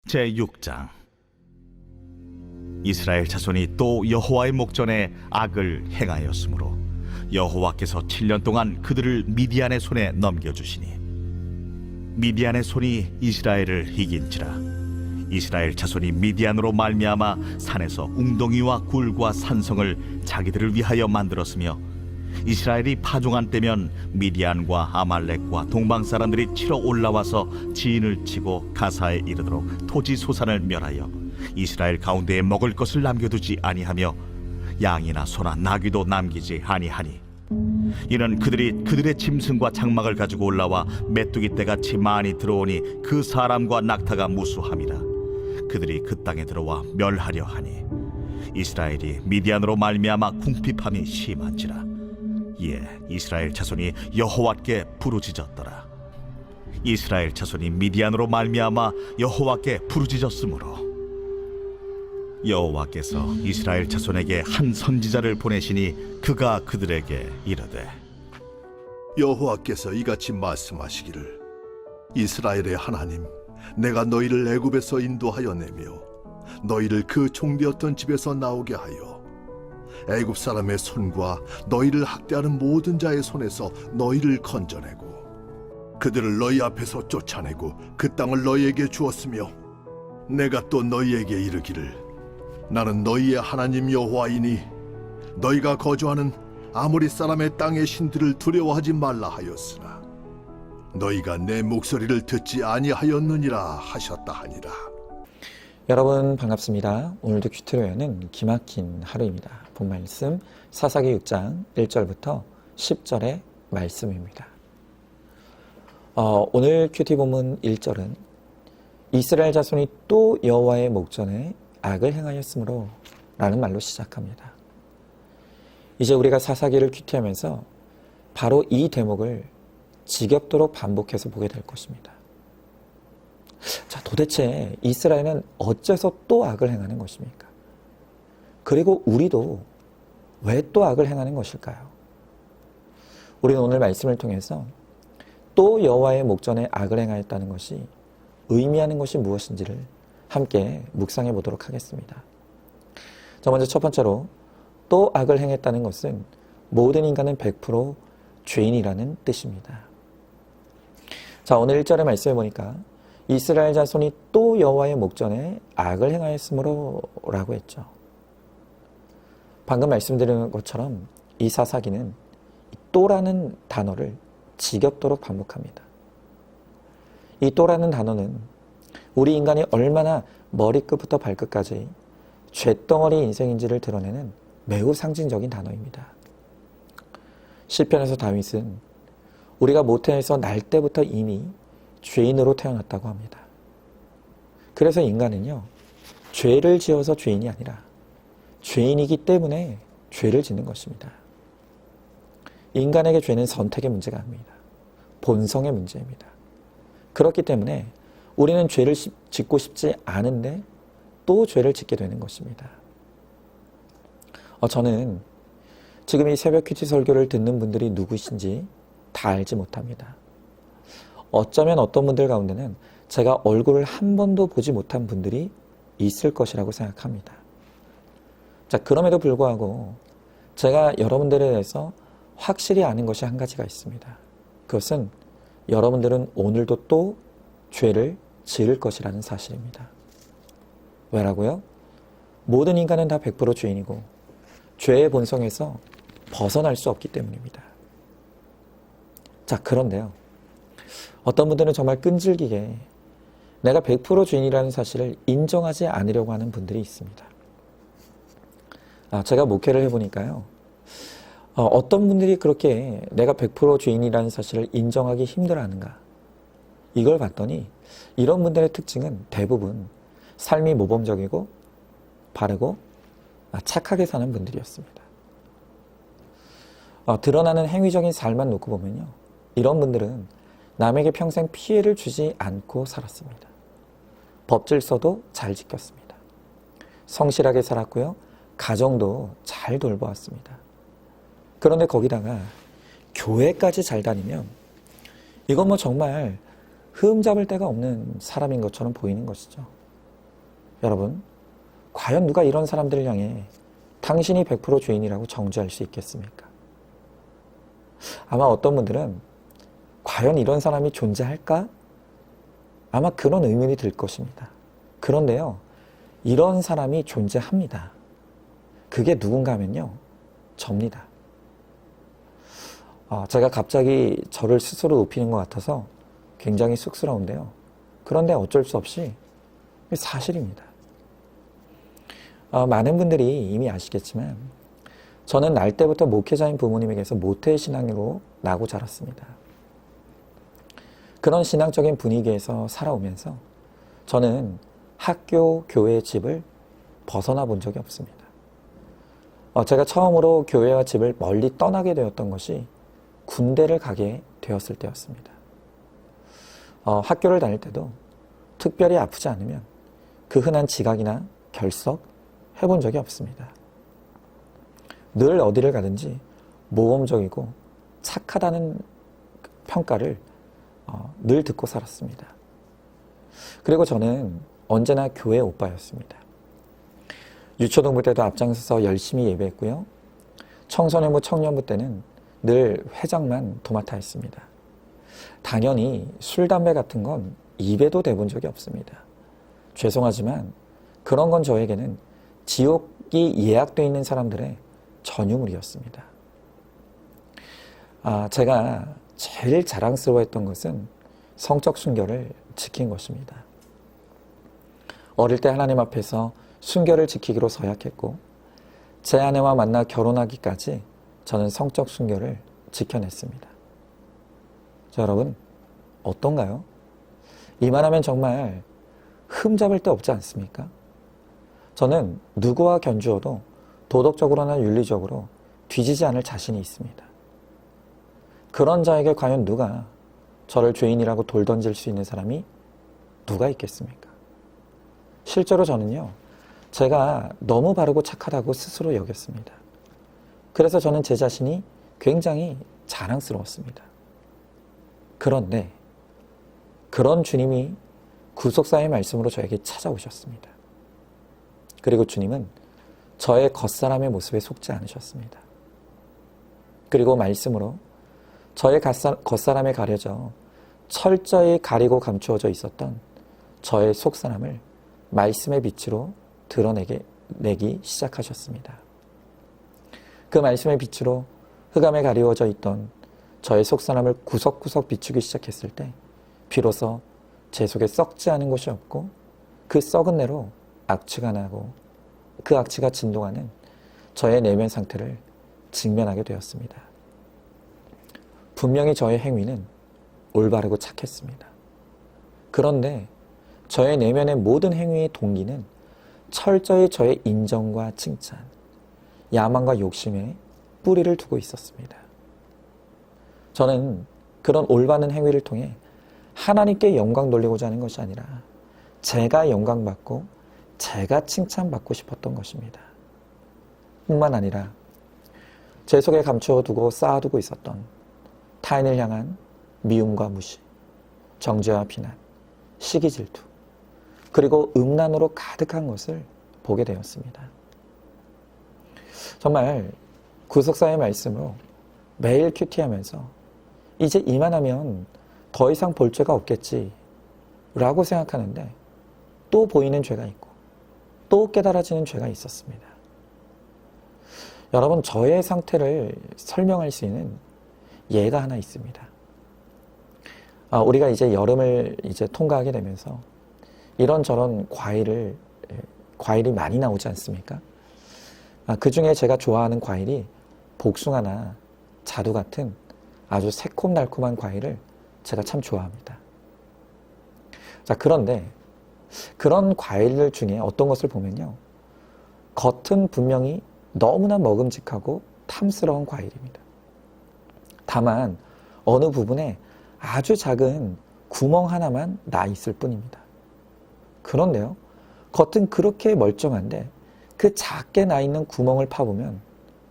제6장. 이스라엘 자손이 또 여호와의 목전에 악을 행하였으므로 여호와께서 7년 동안 그들을 미디안의 손에 넘겨주시니 미디안의 손이 이스라엘을 이긴지라. 이스라엘 자손이 미디안으로 말미암아 산에서 웅덩이와 굴과 산성을 자기들을 위하여 만들었으며 이스라엘이 파종한 때면 미디안과 아말렉과 동방 사람들이 치러 올라와서 지인을 치고 가사에 이르도록 토지 소산을 멸하여 이스라엘 가운데에 먹을 것을 남겨두지 아니하며 양이나 소나 나귀도 남기지 아니하니 이는 그들이 그들의 짐승과 장막을 가지고 올라와 메뚜기 떼같이 많이 들어오니 그 사람과 낙타가 무수함이라. 그들이 그 땅에 들어와 멸하려 하니 이스라엘이 미디안으로 말미암아 궁핍함이 심한지라. 이에 이스라엘 자손이 여호와께 부르짖었더라. 이스라엘 자손이 미디안으로 말미암아 여호와께 부르짖었으므로 여호와께서 이스라엘 자손에게 한 선지자를 보내시니 그가 그들에게 이르되 여호와께서 이같이 말씀하시기를 이스라엘의 하나님 내가 너희를 애굽에서 인도하여 내며 너희를 그 종되었던 집에서 나오게 하여 애굽 사람의 손과 너희를 학대하는 모든 자의 손에서 너희를 건져내고 그들을 너희 앞에서 쫓아내고 그 땅을 너희에게 주었으며 내가 또 너희에게 이르기를 나는 너희의 하나님 여호와이니 너희가 거주하는 아모리 사람의 땅의 신들을 두려워하지 말라 하였으나 너희가 내 목소리를 듣지 아니하였느니라 하셨다 하니라. 여러분 반갑습니다. 오늘도 큐티로에는 기막힌 하루입니다. 본 말씀 사사기 6장 1절부터 10절의 말씀입니다. 오늘 큐티 본문 1절은 이스라엘 자손이 또 여호와의 목전에 악을 행하였으므로 라는 말로 시작합니다. 이제 우리가 사사기를 큐티하면서 바로 이 대목을 지겹도록 반복해서 보게 될 것입니다. 자, 도대체 이스라엘은 어째서 또 악을 행하는 것입니까? 그리고 우리도 왜 또 악을 행하는 것일까요? 우리는 오늘 말씀을 통해서 또 여호와의 목전에 악을 행하였다는 것이 의미하는 것이 무엇인지를 함께 묵상해 보도록 하겠습니다. 자, 먼저 첫 번째로 또 악을 행했다는 것은 모든 인간은 100% 죄인이라는 뜻입니다. 자, 오늘 1절의 말씀을 보니까 이스라엘 자손이 또 여호와의 목전에 악을 행하였으므로 라고 했죠. 방금 말씀드린 것처럼 이 사사기는 또라는 단어를 지겹도록 반복합니다. 이 또라는 단어는 우리 인간이 얼마나 머리끝부터 발끝까지 쇳덩어리 인생인지를 드러내는 매우 상징적인 단어입니다. 시편에서 다윗은 우리가 모태에서 날 때부터 이미 죄인으로 태어났다고 합니다. 그래서 인간은요, 죄를 지어서 죄인이 아니라 죄인이기 때문에 죄를 짓는 것입니다. 인간에게 죄는 선택의 문제가 아닙니다. 본성의 문제입니다. 그렇기 때문에 우리는 죄를 짓고 싶지 않은데 또 죄를 짓게 되는 것입니다. 저는 지금 이 새벽 큐티 설교를 듣는 분들이 누구신지 다 알지 못합니다. 어쩌면 어떤 분들 가운데는 제가 얼굴을 한 번도 보지 못한 분들이 있을 것이라고 생각합니다. 자, 그럼에도 불구하고 제가 여러분들에 대해서 확실히 아는 것이 한 가지가 있습니다. 그것은 여러분들은 오늘도 또 죄를 지을 것이라는 사실입니다. 왜라고요? 모든 인간은 다 100% 죄인이고 죄의 본성에서 벗어날 수 없기 때문입니다. 자, 그런데요. 어떤 분들은 정말 끈질기게 내가 100% 죄인이라는 사실을 인정하지 않으려고 하는 분들이 있습니다. 제가 목회를 해보니까요. 어떤 분들이 그렇게 내가 100% 죄인이라는 사실을 인정하기 힘들어하는가. 이걸 봤더니 이런 분들의 특징은 대부분 삶이 모범적이고 바르고 착하게 사는 분들이었습니다. 드러나는 행위적인 삶만 놓고 보면요. 이런 분들은 남에게 평생 피해를 주지 않고 살았습니다. 법질서도 잘 지켰습니다. 성실하게 살았고요. 가정도 잘 돌보았습니다. 그런데 거기다가 교회까지 잘 다니면 이건 정말 흠잡을 데가 없는 사람인 것처럼 보이는 것이죠. 여러분, 과연 누가 이런 사람들을 향해 당신이 100% 죄인이라고 정죄할 수 있겠습니까? 아마 어떤 분들은 과연 이런 사람이 존재할까? 아마 그런 의문이 들 것입니다. 그런데요, 이런 사람이 존재합니다. 그게 누군가 하면요, 접니다. 제가 갑자기 저를 스스로 높이는 것 같아서 굉장히 쑥스러운데요. 그런데 어쩔 수 없이 사실입니다. 많은 분들이 이미 아시겠지만 저는 날 때부터 목회자인 부모님에게서 모태신앙으로 나고 자랐습니다. 그런 신앙적인 분위기에서 살아오면서 저는 학교, 교회, 집을 벗어나 본 적이 없습니다. 제가 처음으로 교회와 집을 멀리 떠나게 되었던 것이 군대를 가게 되었을 때였습니다. 학교를 다닐 때도 특별히 아프지 않으면 그 흔한 지각이나 결석 해본 적이 없습니다. 늘 어디를 가든지 모범적이고 착하다는 평가를 늘 듣고 살았습니다. 그리고 저는 언제나 교회 오빠였습니다. 유초등부 때도 앞장서서 열심히 예배했고요. 청소년부, 청년부 때는 늘 회장만 도맡아 했습니다. 당연히 술, 담배 같은 건 입에도 대본 적이 없습니다. 죄송하지만 그런 건 저에게는 지옥이 예약되어 있는 사람들의 전유물이었습니다. 제가 제일 자랑스러워했던 것은 성적 순결을 지킨 것입니다. 어릴 때 하나님 앞에서 순결을 지키기로 서약했고 제 아내와 만나 결혼하기까지 저는 성적 순결을 지켜냈습니다. 자, 여러분 어떤가요? 이만하면 정말 흠잡을 데 없지 않습니까? 저는 누구와 견주어도 도덕적으로나 윤리적으로 뒤지지 않을 자신이 있습니다. 그런 자에게 과연 누가 저를 죄인이라고 돌 던질 수 있는 사람이 누가 있겠습니까? 실제로 저는요, 제가 너무 바르고 착하다고 스스로 여겼습니다. 그래서 저는 제 자신이 굉장히 자랑스러웠습니다. 그런데 그런 주님이 구속사의 말씀으로 저에게 찾아오셨습니다. 그리고 주님은 저의 겉사람의 모습에 속지 않으셨습니다. 그리고 말씀으로 저의 겉사람에 가려져 철저히 가리고 감추어져 있었던 저의 속사람을 말씀의 빛으로 드러내기 시작하셨습니다. 그 말씀의 빛으로 흑암에 가리워져 있던 저의 속사람을 구석구석 비추기 시작했을 때 비로소 제 속에 썩지 않은 곳이 없고 그 썩은 내로 악취가 나고 그 악취가 진동하는 저의 내면 상태를 직면하게 되었습니다. 분명히 저의 행위는 올바르고 착했습니다. 그런데 저의 내면의 모든 행위의 동기는 철저히 저의 인정과 칭찬, 야망과 욕심에 뿌리를 두고 있었습니다. 저는 그런 올바른 행위를 통해 하나님께 영광 돌리고자 하는 것이 아니라 제가 영광받고 제가 칭찬받고 싶었던 것입니다. 뿐만 아니라 제 속에 감추어두고 쌓아두고 있었던 타인을 향한 미움과 무시, 정죄와 비난, 시기 질투, 그리고 음란으로 가득한 것을 보게 되었습니다. 정말 구속사의 말씀으로 매일 큐티하면서 이제 이만하면 더 이상 볼 죄가 없겠지 라고 생각하는데 또 보이는 죄가 있고 또 깨달아지는 죄가 있었습니다. 여러분, 저의 상태를 설명할 수 있는 예가 하나 있습니다. 우리가 이제 여름을 이제 통과하게 되면서 이런저런 과일이 많이 나오지 않습니까? 그 중에 제가 좋아하는 과일이 복숭아나 자두 같은 아주 새콤달콤한 과일을 제가 참 좋아합니다. 자, 그런데 그런 과일 중에 어떤 것을 보면요, 겉은 분명히 너무나 먹음직하고 탐스러운 과일입니다. 다만 어느 부분에 아주 작은 구멍 하나만 나 있을 뿐입니다. 그런데요, 겉은 그렇게 멀쩡한데 그 작게 나 있는 구멍을 파보면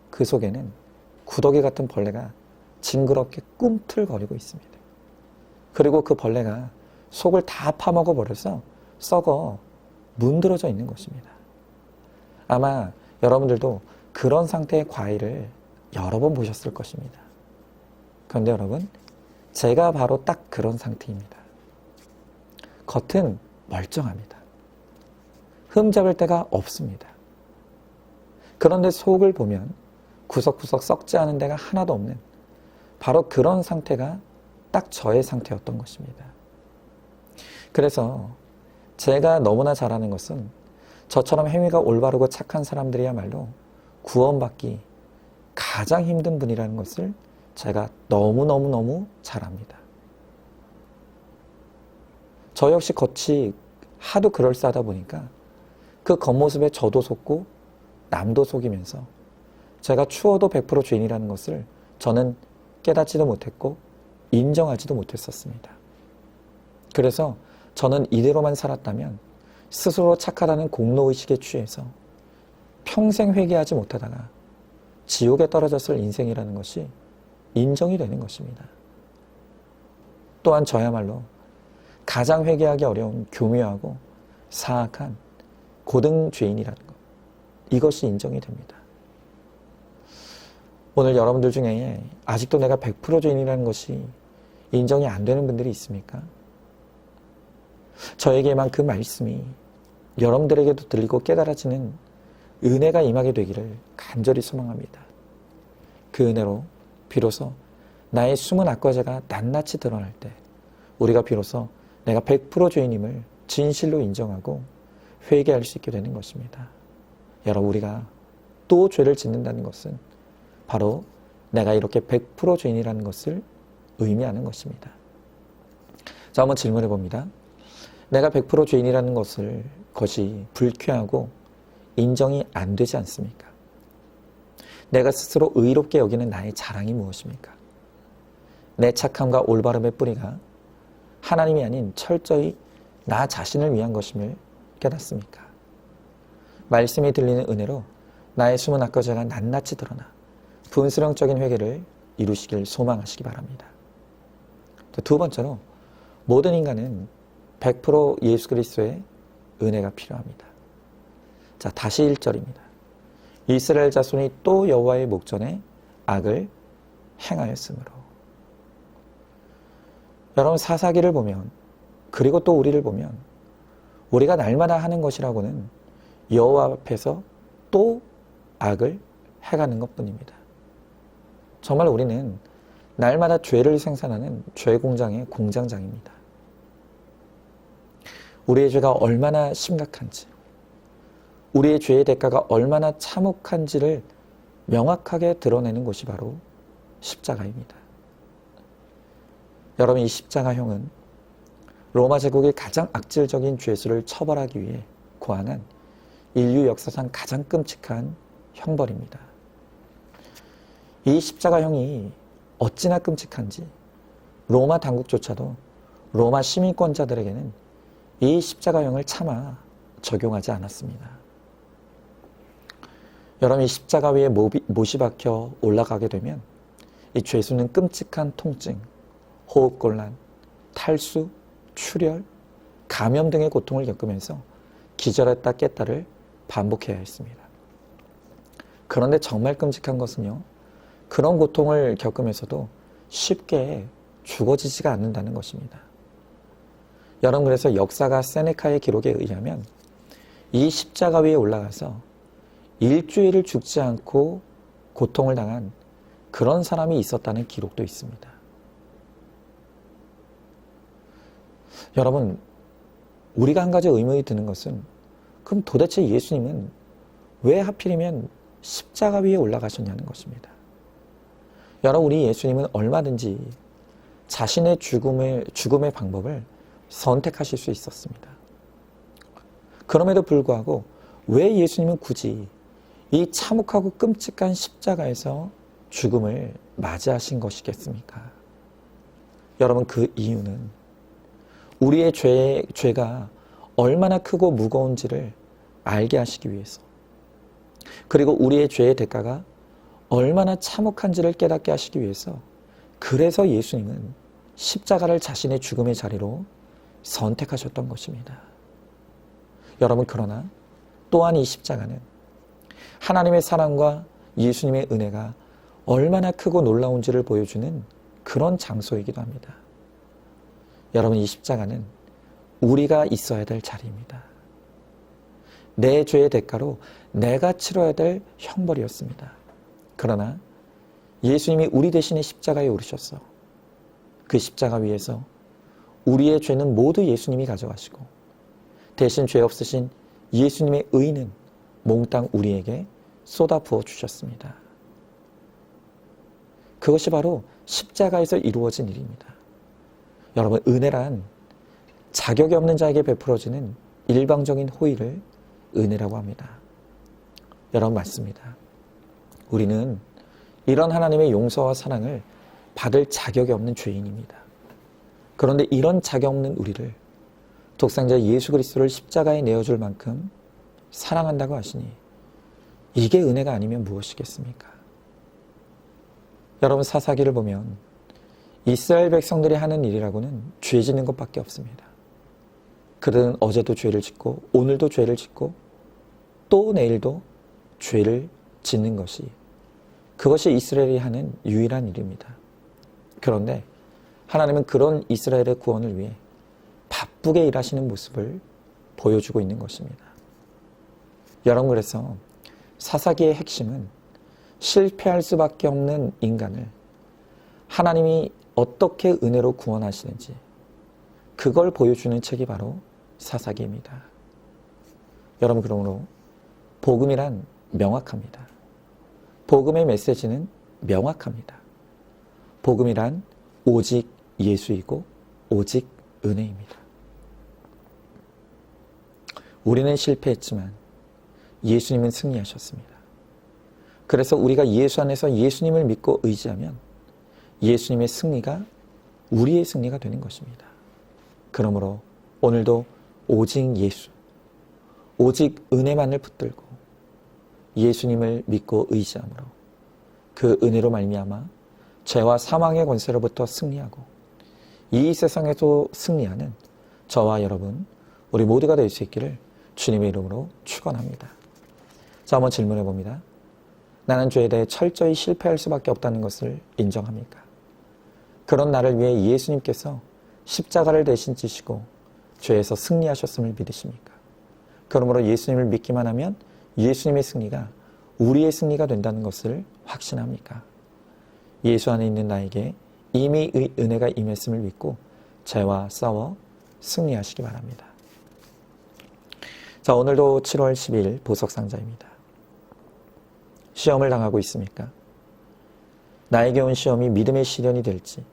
그 속에는 구더기 같은 벌레가 징그럽게 꿈틀거리고 있습니다. 그리고 그 벌레가 속을 다 파먹어 버려서 썩어 문드러져 있는 것입니다. 아마 여러분들도 그런 상태의 과일을 여러 번 보셨을 것입니다. 그런데 여러분, 제가 바로 딱 그런 상태입니다. 겉은 멀쩡합니다. 흠잡을 데가 없습니다. 그런데 속을 보면 구석구석 썩지 않은 데가 하나도 없는 바로 그런 상태가 딱 저의 상태였던 것입니다. 그래서 제가 너무나 잘 아는 것은 저처럼 행위가 올바르고 착한 사람들이야말로 구원받기 가장 힘든 분이라는 것을 제가 너무너무너무 잘 압니다. 저 역시 겉이 하도 그럴싸하다 보니까 그 겉모습에 저도 속고 남도 속이면서 제가 추워도 100% 죄인이라는 것을 저는 깨닫지도 못했고 인정하지도 못했었습니다. 그래서 저는 이대로만 살았다면 스스로 착하다는 공로의식에 취해서 평생 회개하지 못하다가 지옥에 떨어졌을 인생이라는 것이 인정이 되는 것입니다. 또한 저야말로 가장 회개하기 어려운 교묘하고 사악한 고등 죄인이라는 것, 이것이 인정이 됩니다. 오늘 여러분들 중에 아직도 내가 100% 죄인이라는 것이 인정이 안 되는 분들이 있습니까? 저에게만 그 말씀이 여러분들에게도 들리고 깨달아지는 은혜가 임하게 되기를 간절히 소망합니다. 그 은혜로 비로소 나의 숨은 악과제가 낱낱이 드러날 때 우리가 비로소 내가 100% 죄인임을 진실로 인정하고 회개할 수 있게 되는 것입니다. 여러분, 우리가 또 죄를 짓는다는 것은 바로 내가 이렇게 100% 죄인이라는 것을 의미하는 것입니다. 자, 한번 질문해 봅니다. 내가 100% 죄인이라는 것이 불쾌하고 인정이 안 되지 않습니까? 내가 스스로 의롭게 여기는 나의 자랑이 무엇입니까? 내 착함과 올바름의 뿌리가 하나님이 아닌 철저히 나 자신을 위한 것임을 깨닫습니까? 말씀이 들리는 은혜로 나의 숨은 악과제가 낱낱이 드러나 분수령적인 회개를 이루시길 소망하시기 바랍니다. 두 번째로, 모든 인간은 100% 예수 그리스도의 은혜가 필요합니다. 자, 다시 1절입니다. 이스라엘 자손이 또 여호와의 목전에 악을 행하였으므로. 여러분, 사사기를 보면, 그리고 또 우리를 보면 우리가 날마다 하는 것이라고는 여호와 앞에서 또 악을 행하는 것뿐입니다. 정말 우리는 날마다 죄를 생산하는 죄 공장의 공장장입니다. 우리의 죄가 얼마나 심각한지, 우리의 죄의 대가가 얼마나 참혹한지를 명확하게 드러내는 것이 바로 십자가입니다. 여러분, 이 십자가형은 로마 제국의 가장 악질적인 죄수를 처벌하기 위해 고안한 인류 역사상 가장 끔찍한 형벌입니다. 이 십자가형이 어찌나 끔찍한지 로마 당국조차도 로마 시민권자들에게는 이 십자가형을 차마 적용하지 않았습니다. 여러분, 이 십자가 위에 못이 박혀 올라가게 되면 이 죄수는 끔찍한 통증, 호흡곤란, 탈수, 출혈, 감염 등의 고통을 겪으면서 기절했다 깼다를 반복해야 했습니다. 그런데 정말 끔찍한 것은요, 그런 고통을 겪으면서도 쉽게 죽어지지가 않는다는 것입니다. 여러분, 그래서 역사가 세네카의 기록에 의하면 이 십자가 위에 올라가서 일주일을 죽지 않고 고통을 당한 그런 사람이 있었다는 기록도 있습니다. 여러분, 우리가 한 가지 의문이 드는 것은, 그럼 도대체 예수님은 왜 하필이면 십자가 위에 올라가셨냐는 것입니다. 여러분, 우리 예수님은 얼마든지 자신의 죽음의 방법을 선택하실 수 있었습니다. 그럼에도 불구하고 왜 예수님은 굳이 이 참혹하고 끔찍한 십자가에서 죽음을 맞이하신 것이겠습니까? 여러분, 그 이유는 우리의 죄가 얼마나 크고 무거운지를 알게 하시기 위해서, 그리고 우리의 죄의 대가가 얼마나 참혹한지를 깨닫게 하시기 위해서, 그래서 예수님은 십자가를 자신의 죽음의 자리로 선택하셨던 것입니다. 여러분, 그러나 또한 이 십자가는 하나님의 사랑과 예수님의 은혜가 얼마나 크고 놀라운지를 보여주는 그런 장소이기도 합니다. 여러분, 이 십자가는 우리가 있어야 될 자리입니다. 내 죄의 대가로 내가 치러야 될 형벌이었습니다. 그러나 예수님이 우리 대신에 십자가에 오르셨어. 그 십자가 위에서 우리의 죄는 모두 예수님이 가져가시고 대신 죄 없으신 예수님의 의는 몽땅 우리에게 쏟아부어 주셨습니다. 그것이 바로 십자가에서 이루어진 일입니다. 여러분, 은혜란 자격이 없는 자에게 베풀어지는 일방적인 호의를 은혜라고 합니다. 여러분, 맞습니다. 우리는 이런 하나님의 용서와 사랑을 받을 자격이 없는 죄인입니다. 그런데 이런 자격 없는 우리를 독생자 예수 그리스도를 십자가에 내어줄 만큼 사랑한다고 하시니 이게 은혜가 아니면 무엇이겠습니까? 여러분, 사사기를 보면 이스라엘 백성들이 하는 일이라고는 죄 짓는 것밖에 없습니다. 그들은 어제도 죄를 짓고 오늘도 죄를 짓고 또 내일도 죄를 짓는 것이 그것이 이스라엘이 하는 유일한 일입니다. 그런데 하나님은 그런 이스라엘의 구원을 위해 바쁘게 일하시는 모습을 보여주고 있는 것입니다. 여러분, 그래서 사사기의 핵심은 실패할 수밖에 없는 인간을 하나님이 어떻게 은혜로 구원하시는지 그걸 보여주는 책이 바로 사사기입니다. 여러분, 그러므로 복음이란 명확합니다. 복음의 메시지는 명확합니다. 복음이란 오직 예수이고 오직 은혜입니다. 우리는 실패했지만 예수님은 승리하셨습니다. 그래서 우리가 예수 안에서 예수님을 믿고 의지하면 예수님의 승리가 우리의 승리가 되는 것입니다. 그러므로 오늘도 오직 예수, 오직 은혜만을 붙들고 예수님을 믿고 의지함으로 그 은혜로 말미암아 죄와 사망의 권세로부터 승리하고 이 세상에서 승리하는 저와 여러분, 우리 모두가 될 수 있기를 주님의 이름으로 축원합니다. 자, 한번 질문해 봅니다. 나는 죄에 대해 철저히 실패할 수밖에 없다는 것을 인정합니까? 그런 나를 위해 예수님께서 십자가를 대신 지시고 죄에서 승리하셨음을 믿으십니까? 그러므로 예수님을 믿기만 하면 예수님의 승리가 우리의 승리가 된다는 것을 확신합니까? 예수 안에 있는 나에게 이미 은혜가 임했음을 믿고 죄와 싸워 승리하시기 바랍니다. 자, 오늘도 7월 10일 보석상자입니다. 시험을 당하고 있습니까? 나에게 온 시험이 믿음의 시련이 될지,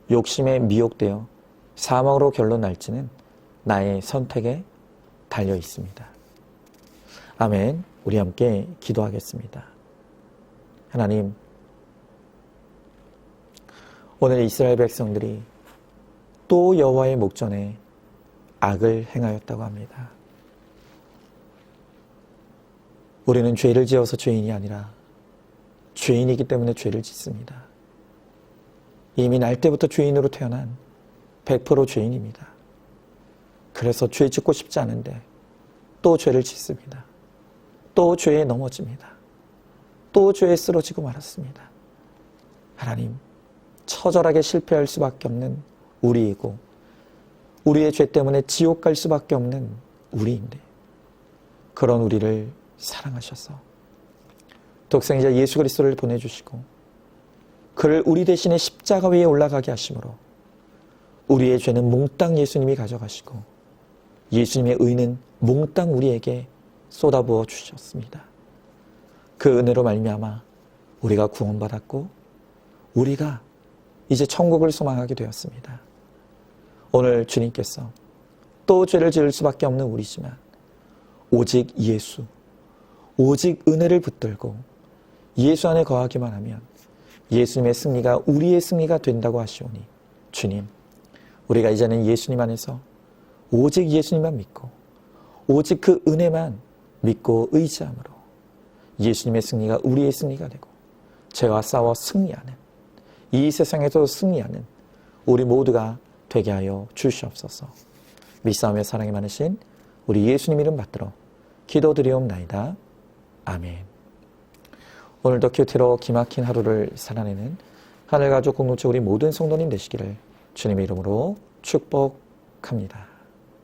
욕심에 미혹되어 사망으로 결론 날지는 나의 선택에 달려 있습니다. 아멘. 우리 함께 기도하겠습니다. 하나님, 오늘 이스라엘 백성들이 또 여호와의 목전에 악을 행하였다고 합니다. 우리는 죄를 지어서 죄인이 아니라 죄인이기 때문에 죄를 짓습니다. 이미 날 때부터 죄인으로 태어난 100% 죄인입니다. 그래서 죄 짓고 싶지 않은데 또 죄를 짓습니다. 또 죄에 넘어집니다. 또 죄에 쓰러지고 말았습니다. 하나님, 처절하게 실패할 수밖에 없는 우리이고 우리의 죄 때문에 지옥 갈 수밖에 없는 우리인데 그런 우리를 사랑하셔서 독생자 예수 그리스도를 보내주시고 그를 우리 대신에 십자가 위에 올라가게 하심으로 우리의 죄는 몽땅 예수님이 가져가시고 예수님의 의는 몽땅 우리에게 쏟아부어 주셨습니다. 그 은혜로 말미암아 우리가 구원받았고 우리가 이제 천국을 소망하게 되었습니다. 오늘 주님께서 또 죄를 지을 수밖에 없는 우리지만 오직 예수, 오직 은혜를 붙들고 예수 안에 거하기만 하면 예수님의 승리가 우리의 승리가 된다고 하시오니 주님, 우리가 이제는 예수님 안에서 오직 예수님만 믿고 오직 그 은혜만 믿고 의지함으로 예수님의 승리가 우리의 승리가 되고 죄와 싸워 승리하는 이 세상에서 승리하는 우리 모두가 되게 하여 주시옵소서. 믿사오며 사랑이 많으신 우리 예수님 이름 받들어 기도드리옵나이다. 아멘. 오늘도 큐티로 기막힌 하루를 살아내는 하늘가족 공동체 우리 모든 성도님 되시기를 주님의 이름으로 축복합니다.